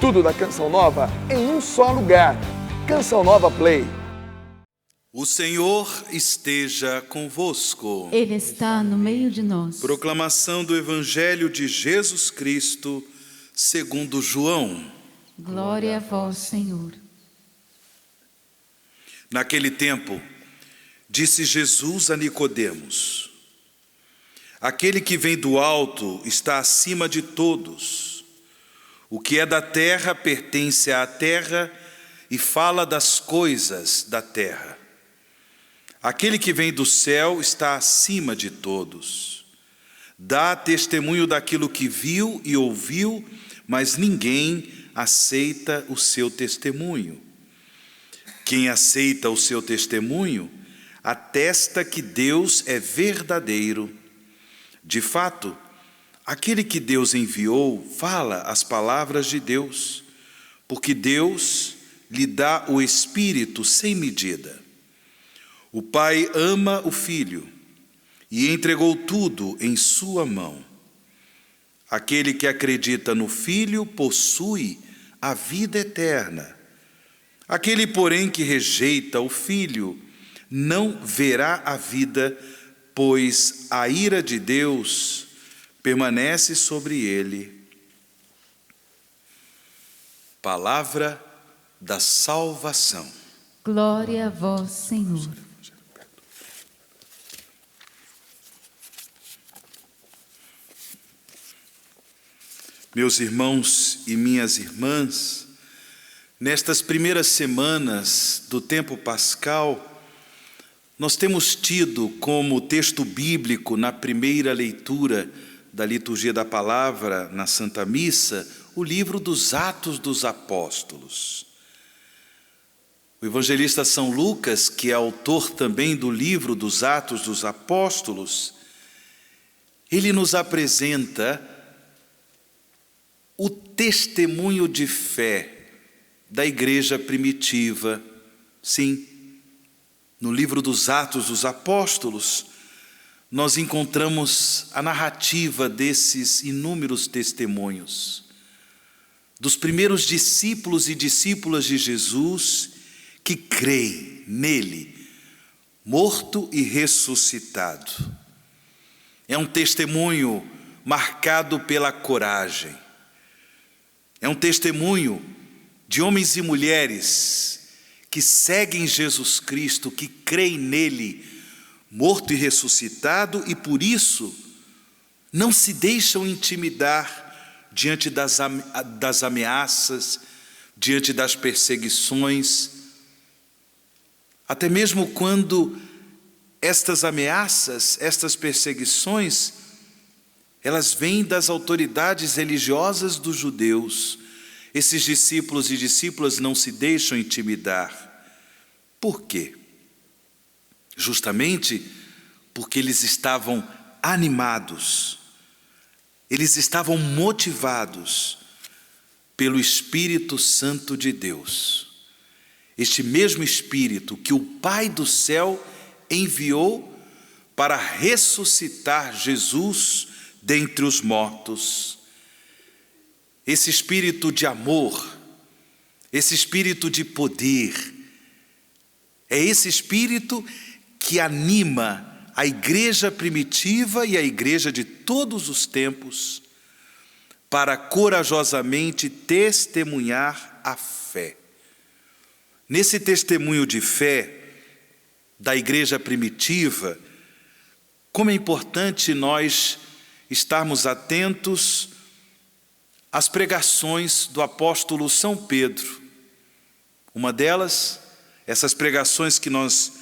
Tudo da Canção Nova em um só lugar. Canção Nova Play. O Senhor esteja convosco. Ele está no meio de nós. Proclamação do Evangelho de Jesus Cristo, segundo João. Glória a vós, Senhor. Naquele tempo, disse Jesus a Nicodemos: aquele que vem do alto está acima de todos. O que é da terra pertence à terra e fala das coisas da terra. Aquele que vem do céu está acima de todos. Dá testemunho daquilo que viu e ouviu, mas ninguém aceita o seu testemunho. Quem aceita o seu testemunho atesta que Deus é verdadeiro. De fato, aquele que Deus enviou fala as palavras de Deus, porque Deus lhe dá o Espírito sem medida. O Pai ama o Filho e entregou tudo em sua mão. Aquele que acredita no Filho possui a vida eterna. Aquele, porém, que rejeita o Filho não verá a vida, pois a ira de Deus permanece sobre ele. Palavra da salvação. Glória a vós, Senhor. Meus irmãos e minhas irmãs, nestas primeiras semanas do tempo pascal, nós temos tido como texto bíblico na primeira leitura da liturgia da palavra na Santa Missa, o livro dos Atos dos Apóstolos. O evangelista São Lucas, que é autor também do livro dos Atos dos Apóstolos, ele nos apresenta o testemunho de fé da igreja primitiva. Sim, no livro dos Atos dos Apóstolos, nós encontramos a narrativa desses inúmeros testemunhos, dos primeiros discípulos e discípulas de Jesus que creem nele, morto e ressuscitado. É um testemunho marcado pela coragem. É um testemunho de homens e mulheres que seguem Jesus Cristo, que creem nele, morto e ressuscitado, e por isso não se deixam intimidar diante das ameaças, diante das perseguições, até mesmo quando estas ameaças, estas perseguições, elas vêm das autoridades religiosas dos judeus. Esses discípulos e discípulas não se deixam intimidar. Por quê? Justamente porque eles estavam animados, eles estavam motivados pelo Espírito Santo de Deus. Este mesmo Espírito que o Pai do céu enviou para ressuscitar Jesus dentre os mortos. Esse Espírito de amor, esse Espírito de poder, é esse Espírito que anima a igreja primitiva e a igreja de todos os tempos para corajosamente testemunhar a fé. Nesse testemunho de fé da igreja primitiva, como é importante nós estarmos atentos às pregações do apóstolo São Pedro. Uma delas, essas pregações que nós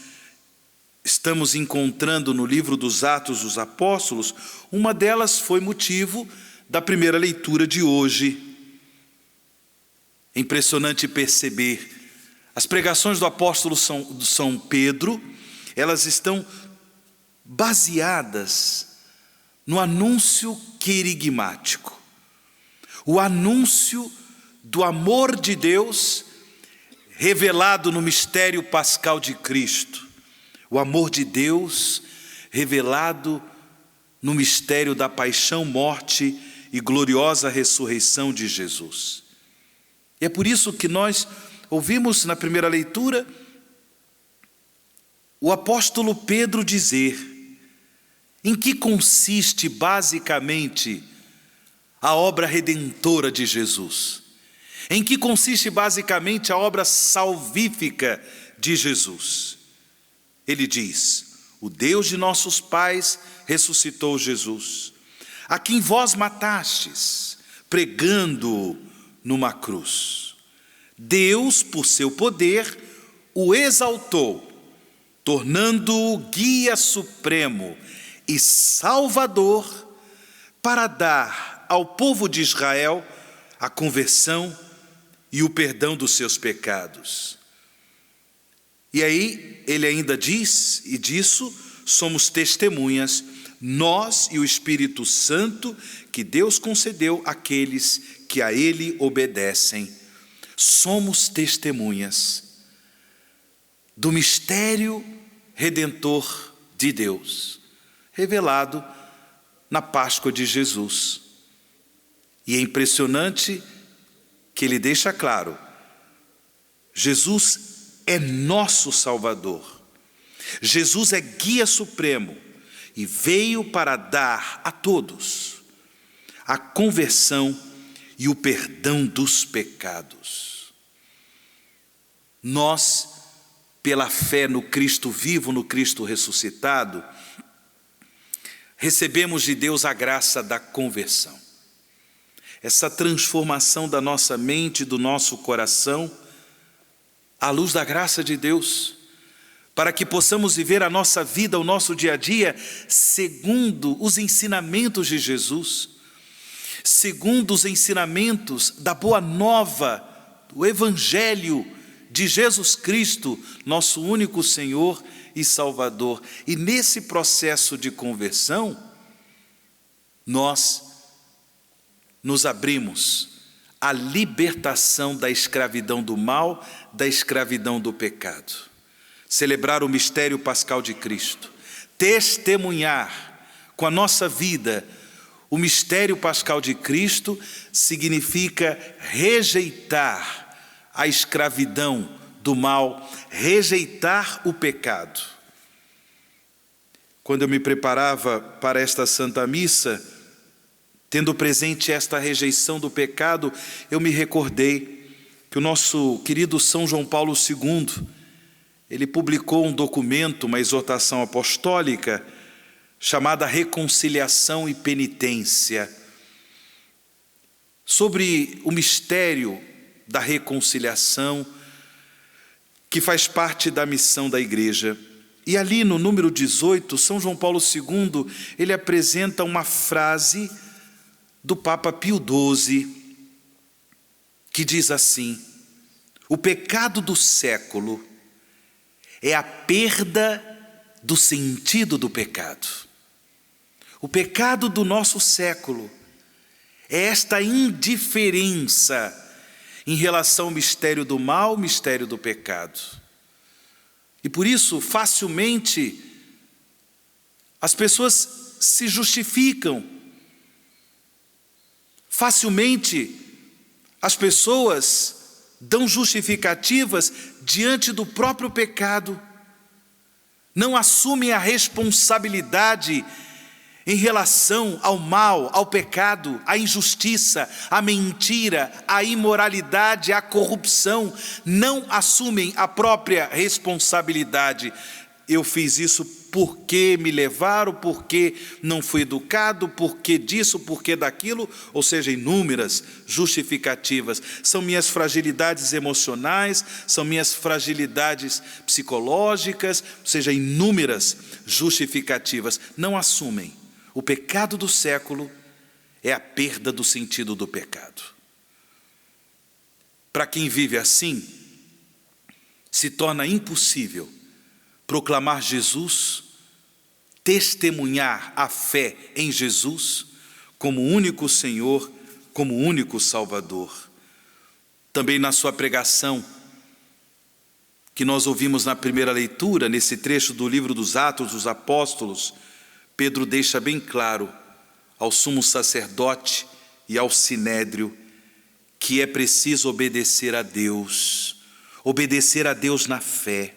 estamos encontrando no livro dos Atos dos Apóstolos, uma delas foi motivo da primeira leitura de hoje. É impressionante perceber, as pregações do apóstolo São Pedro, elas estão baseadas no anúncio querigmático, o anúncio do amor de Deus revelado no mistério pascal de Cristo, o amor de Deus revelado no mistério da paixão, morte e gloriosa ressurreição de Jesus. E é por isso que nós ouvimos na primeira leitura o apóstolo Pedro dizer em que consiste basicamente a obra redentora de Jesus. Em que consiste basicamente a obra salvífica de Jesus. Ele diz: o Deus de nossos pais ressuscitou Jesus, a quem vós matastes, pregando-o numa cruz. Deus, por seu poder, o exaltou, tornando-o guia supremo e salvador para dar ao povo de Israel a conversão e o perdão dos seus pecados. E aí ele ainda diz, e disso somos testemunhas, nós e o Espírito Santo que Deus concedeu àqueles que a Ele obedecem. Somos testemunhas do mistério redentor de Deus, revelado na Páscoa de Jesus. E é impressionante que ele deixa claro, Jesus é nosso Salvador. Jesus é guia supremo e veio para dar a todos a conversão e o perdão dos pecados. Nós, pela fé no Cristo vivo, no Cristo ressuscitado, recebemos de Deus a graça da conversão. Essa transformação da nossa mente, do nosso coração, à luz da graça de Deus, para que possamos viver a nossa vida, o nosso dia a dia, segundo os ensinamentos de Jesus, segundo os ensinamentos da Boa Nova, do Evangelho de Jesus Cristo, nosso único Senhor e Salvador. E nesse processo de conversão, nós nos abrimos à libertação da escravidão do mal, da escravidão do pecado. Celebrar o mistério pascal de Cristo, testemunhar com a nossa vida o mistério pascal de Cristo significa rejeitar a escravidão do mal, rejeitar o pecado. Quando eu me preparava para esta Santa Missa, tendo presente esta rejeição do pecado, eu me recordei que o nosso querido São João Paulo II, ele publicou um documento, uma exortação apostólica, chamada Reconciliação e Penitência, sobre o mistério da reconciliação, que faz parte da missão da Igreja. E ali no número 18, São João Paulo II, ele apresenta uma frase do Papa Pio XII, que diz assim: o pecado do século é a perda do sentido do pecado. O pecado do nosso século é esta indiferença em relação ao mistério do mal, mistério do pecado. E por isso, facilmente, as pessoas se justificam. Facilmente, as pessoas dão justificativas diante do próprio pecado. Não assumem a responsabilidade em relação ao mal, ao pecado, à injustiça, à mentira, à imoralidade, à corrupção. Não assumem a própria responsabilidade. Eu fiz isso porque me levaram, porque não fui educado, porque disso, porque daquilo, ou seja, inúmeras justificativas. São minhas fragilidades emocionais, são minhas fragilidades psicológicas, ou seja, inúmeras justificativas. Não assumem. O pecado do século é a perda do sentido do pecado. Para quem vive assim, se torna impossível proclamar Jesus, testemunhar a fé em Jesus como único Senhor, como único Salvador. Também na sua pregação, que nós ouvimos na primeira leitura, nesse trecho do livro dos Atos dos Apóstolos, Pedro deixa bem claro ao sumo sacerdote e ao sinédrio que é preciso obedecer a Deus na fé,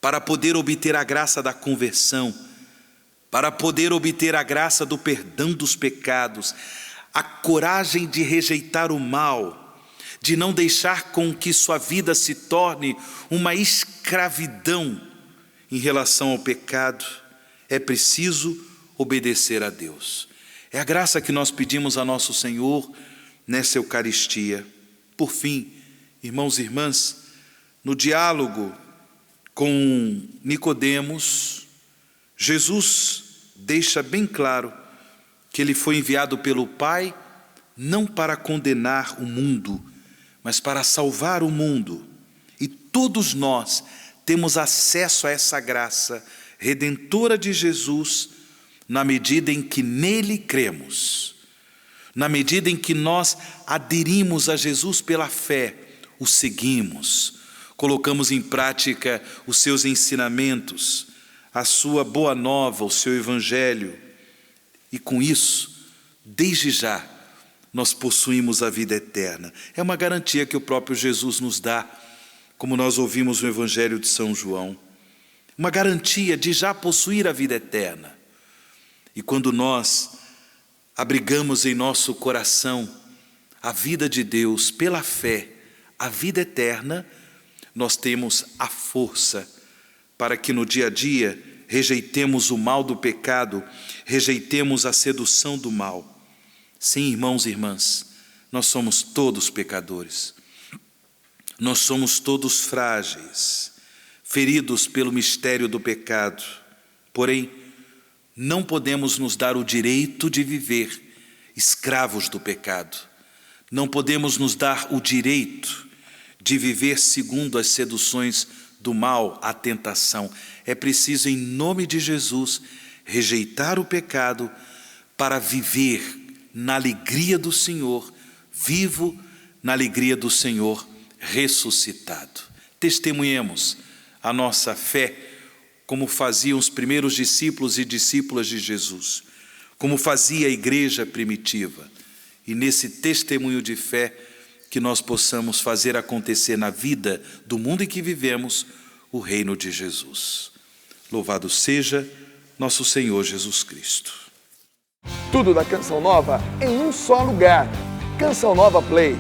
para poder obter a graça da conversão, para poder obter a graça do perdão dos pecados, a coragem de rejeitar o mal, de não deixar com que sua vida se torne uma escravidão em relação ao pecado. É preciso obedecer a Deus. É a graça que nós pedimos a nosso Senhor nessa Eucaristia. Por fim, irmãos e irmãs, no diálogo com Nicodemos, Jesus deixa bem claro que ele foi enviado pelo Pai não para condenar o mundo, mas para salvar o mundo. E todos nós temos acesso a essa graça redentora de Jesus na medida em que nele cremos, na medida em que nós aderimos a Jesus pela fé, o seguimos, colocamos em prática os seus ensinamentos, a sua boa nova, o seu evangelho, e com isso, desde já, nós possuímos a vida eterna. É uma garantia que o próprio Jesus nos dá, como nós ouvimos no Evangelho de São João. Uma garantia de já possuir a vida eterna. E quando nós abrigamos em nosso coração a vida de Deus pela fé, a vida eterna, nós temos a força para que no dia a dia rejeitemos o mal do pecado, rejeitemos a sedução do mal. Sim, irmãos e irmãs, nós somos todos pecadores. Nós somos todos frágeis, feridos pelo mistério do pecado. Porém, não podemos nos dar o direito de viver escravos do pecado. Não podemos nos dar o direito de viver segundo as seduções do mal, a tentação. É preciso, em nome de Jesus, rejeitar o pecado para viver na alegria do Senhor, vivo na alegria do Senhor ressuscitado. Testemunhemos a nossa fé, como faziam os primeiros discípulos e discípulas de Jesus, como fazia a igreja primitiva. E nesse testemunho de fé, que nós possamos fazer acontecer na vida do mundo em que vivemos, o reino de Jesus. Louvado seja nosso Senhor Jesus Cristo. Tudo da Canção Nova em um só lugar. Canção Nova Play.